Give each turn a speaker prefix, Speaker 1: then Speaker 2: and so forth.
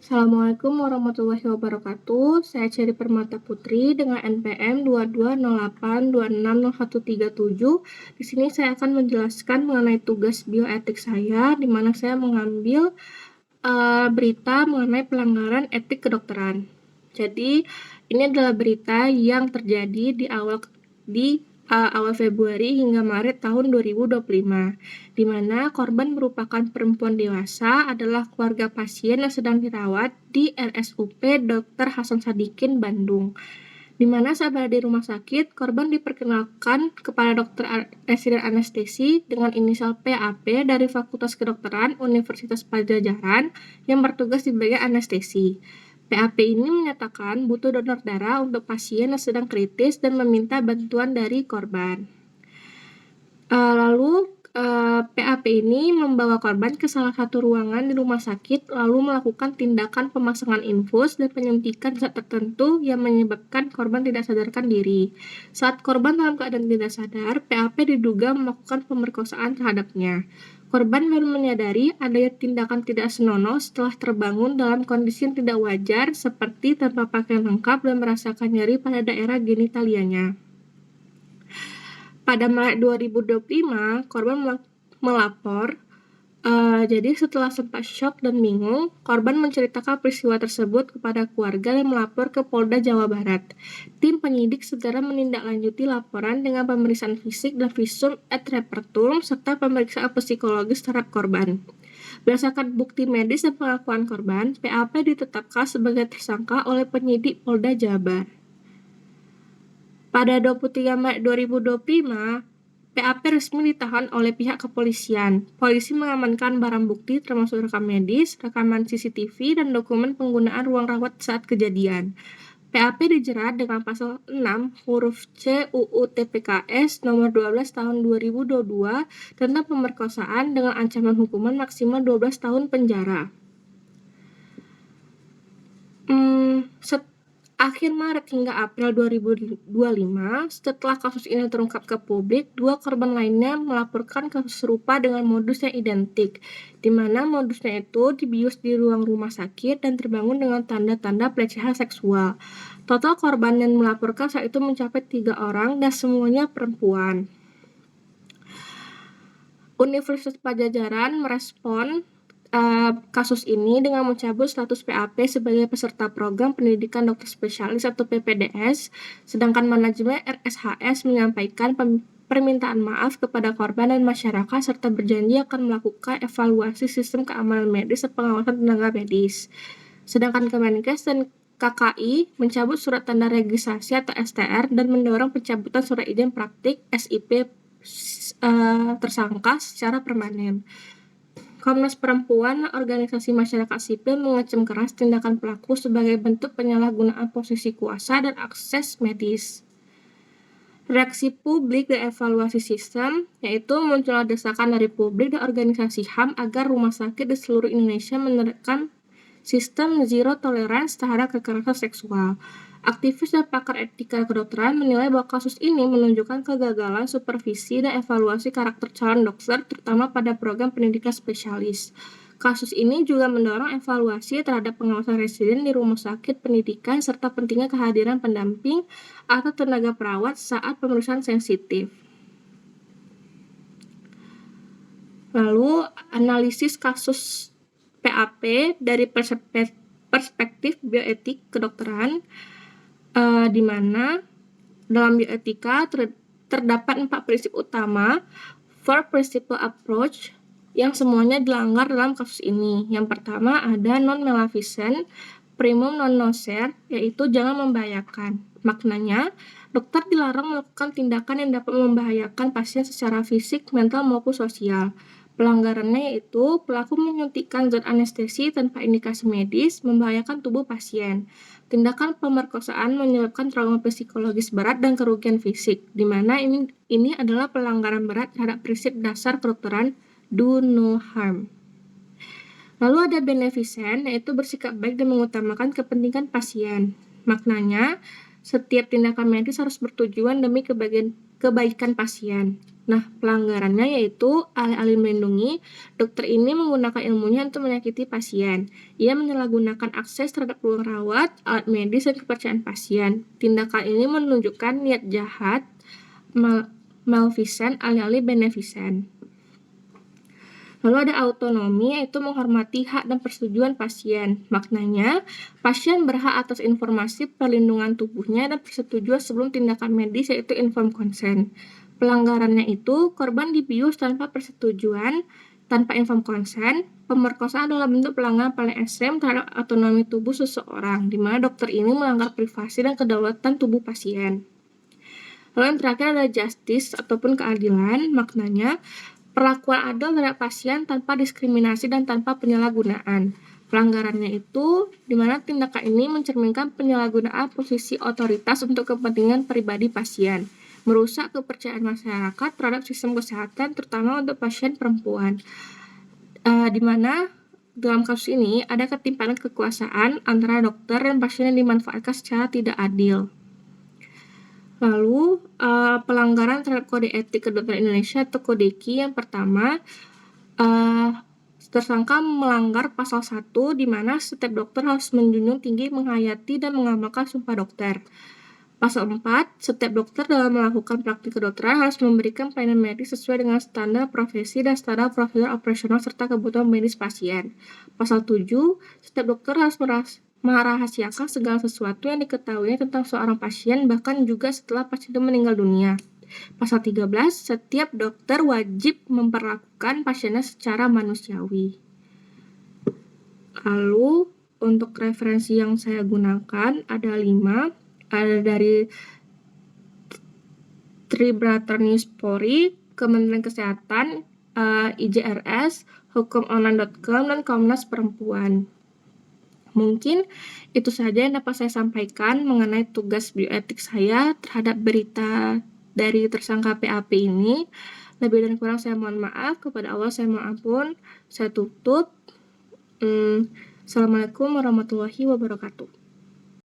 Speaker 1: Assalamualaikum warahmatullahi wabarakatuh. Saya Cherry Permata Putri dengan NPM 2208260137. Di sini saya akan menjelaskan mengenai tugas bioetik saya, di mana saya mengambil berita mengenai pelanggaran etik kedokteran. Jadi, ini adalah berita yang terjadi di awal Februari hingga Maret tahun 2025, di mana korban merupakan perempuan dewasa adalah keluarga pasien yang sedang dirawat di RSUP Dr. Hasan Sadikin, Bandung. Di mana saat berada di rumah sakit, korban diperkenalkan kepada dokter residen anestesi dengan inisial PAP dari Fakultas Kedokteran Universitas Padjadjaran yang bertugas di bagian anestesi. PAP ini menyatakan butuh donor darah untuk pasien yang sedang kritis dan meminta bantuan dari korban. PAP ini membawa korban ke salah satu ruangan di rumah sakit lalu melakukan tindakan pemasangan infus dan penyuntikan zat tertentu yang menyebabkan korban tidak sadarkan diri. Saat korban dalam keadaan tidak sadar, PAP diduga melakukan pemerkosaan terhadapnya. Korban baru menyadari adanya tindakan tidak senonoh setelah terbangun dalam kondisi yang tidak wajar seperti tanpa pakaian lengkap dan merasakan nyeri pada daerah genitalianya. Pada Maret 2025, korban melapor. Jadi setelah sempat syok dan bingung, korban menceritakan peristiwa tersebut kepada keluarga dan melapor ke Polda Jawa Barat. Tim penyidik segera menindaklanjuti laporan dengan pemeriksaan fisik dan visum et repertum serta pemeriksaan psikologis terhadap korban. Berdasarkan bukti medis dan pengakuan korban, PAP ditetapkan sebagai tersangka oleh penyidik Polda Jabar. Pada 23 Maret 2025, PAP resmi ditahan oleh pihak kepolisian. Polisi mengamankan barang bukti termasuk rekam medis, rekaman CCTV, dan dokumen penggunaan ruang rawat saat kejadian. PAP dijerat dengan pasal 6 huruf C UU TPKS nomor 12 tahun 2022 tentang pemerkosaan dengan ancaman hukuman maksimal 12 tahun penjara. Akhir Maret hingga April 2025, setelah kasus ini terungkap ke publik, dua korban lainnya melaporkan kasus serupa dengan modus yang identik, di mana modusnya itu dibius di ruang rumah sakit dan terbangun dengan tanda-tanda pelecehan seksual. Total korban yang melaporkan saat itu mencapai 3 orang dan semuanya perempuan. Universitas Padjadjaran merespon kasus ini dengan mencabut status PAP sebagai peserta program pendidikan dokter spesialis atau PPDS, sedangkan manajemen RSHS menyampaikan permintaan maaf kepada korban dan masyarakat serta berjanji akan melakukan evaluasi sistem keamanan medis dan pengawasan tenaga medis. Sedangkan Kemenkes dan KKI mencabut surat tanda registrasi atau STR dan mendorong pencabutan surat izin praktik SIP tersangka secara permanen. Komnas Perempuan, organisasi masyarakat sipil mengecam keras tindakan pelaku sebagai bentuk penyalahgunaan posisi kuasa dan akses medis. Reaksi publik dan evaluasi sistem, yaitu munculnya desakan dari publik dan organisasi HAM agar rumah sakit di seluruh Indonesia menerapkan sistem zero tolerance terhadap kekerasan seksual. Aktivis dan pakar etika kedokteran menilai bahwa kasus ini menunjukkan kegagalan supervisi dan evaluasi karakter calon dokter, terutama pada program pendidikan spesialis. Kasus ini juga mendorong evaluasi terhadap pengawasan residen di rumah sakit pendidikan serta pentingnya kehadiran pendamping atau tenaga perawat saat pemeriksaan sensitif. Lalu, analisis kasus PAP dari perspektif bioetik kedokteran, di mana dalam bioetika terdapat 4 prinsip utama, 4 principle approach, yang semuanya dilanggar dalam kasus ini. Yang pertama ada non-maleficent, primum non nocere, yaitu jangan membahayakan. Maknanya, dokter dilarang melakukan tindakan yang dapat membahayakan pasien secara fisik, mental, maupun sosial. Pelanggarannya yaitu pelaku menyuntikkan zat anestesi tanpa indikasi medis, membahayakan tubuh pasien. Tindakan pemerkosaan menyebabkan trauma psikologis berat dan kerugian fisik, di mana ini adalah pelanggaran berat terhadap prinsip dasar kedokteran do no harm. Lalu ada beneficent, yaitu bersikap baik dan mengutamakan kepentingan pasien. Maknanya, setiap tindakan medis harus bertujuan demi kebaikan pasien. Nah, pelanggarannya yaitu alih-alih melindungi, dokter ini menggunakan ilmunya untuk menyakiti pasien. Ia menyalahgunakan akses terhadap ruang rawat, alat medis, dan kepercayaan pasien. Tindakan ini menunjukkan niat jahat, malfeasance, alih-alih beneficent. Lalu ada autonomi, yaitu menghormati hak dan persetujuan pasien. Maknanya, pasien berhak atas informasi perlindungan tubuhnya dan persetujuan sebelum tindakan medis, yaitu informed consent. Pelanggarannya itu, korban dibius tanpa persetujuan, tanpa informed consent. Pemerkosaan adalah bentuk pelanggaran paling ekstrem terhadap otonomi tubuh seseorang, di mana dokter ini melanggar privasi dan kedaulatan tubuh pasien. Lalu yang terakhir adalah justice ataupun keadilan, maknanya perlakuan adil terhadap pasien tanpa diskriminasi dan tanpa penyalahgunaan. Pelanggarannya itu di mana tindakan ini mencerminkan penyalahgunaan posisi otoritas untuk kepentingan pribadi pasien, merusak kepercayaan masyarakat terhadap sistem kesehatan terutama untuk pasien perempuan. Di mana dalam kasus ini ada ketimpangan kekuasaan antara dokter dan pasien yang dimanfaatkan secara tidak adil. Lalu, pelanggaran terhadap kode etik kedokteran Indonesia atau Kodeki yang pertama, tersangka melanggar pasal 1 di mana setiap dokter harus menjunjung tinggi, menghayati, dan mengamalkan sumpah dokter. Pasal 4, setiap dokter dalam melakukan praktik kedokteran harus memberikan pelayanan medis sesuai dengan standar profesi dan standar prosedur operasional serta kebutuhan medis pasien. Pasal 7, setiap dokter harus merahasiakan segala sesuatu yang diketahuinya tentang seorang pasien bahkan juga setelah pasien itu meninggal dunia. Pasal 13, setiap dokter wajib memperlakukan pasiennya secara manusiawi. Lalu, untuk referensi yang saya gunakan ada 5, ada dari Tribrata News Polri, Kementerian Kesehatan, IJRS, hukumonline.com, dan Komnas Perempuan. Mungkin itu saja yang dapat saya sampaikan mengenai tugas bioetik saya terhadap berita dari tersangka PAP ini. Lebih dan kurang saya mohon maaf, kepada Allah saya mohon ampun. Saya tutup. Assalamualaikum warahmatullahi wabarakatuh.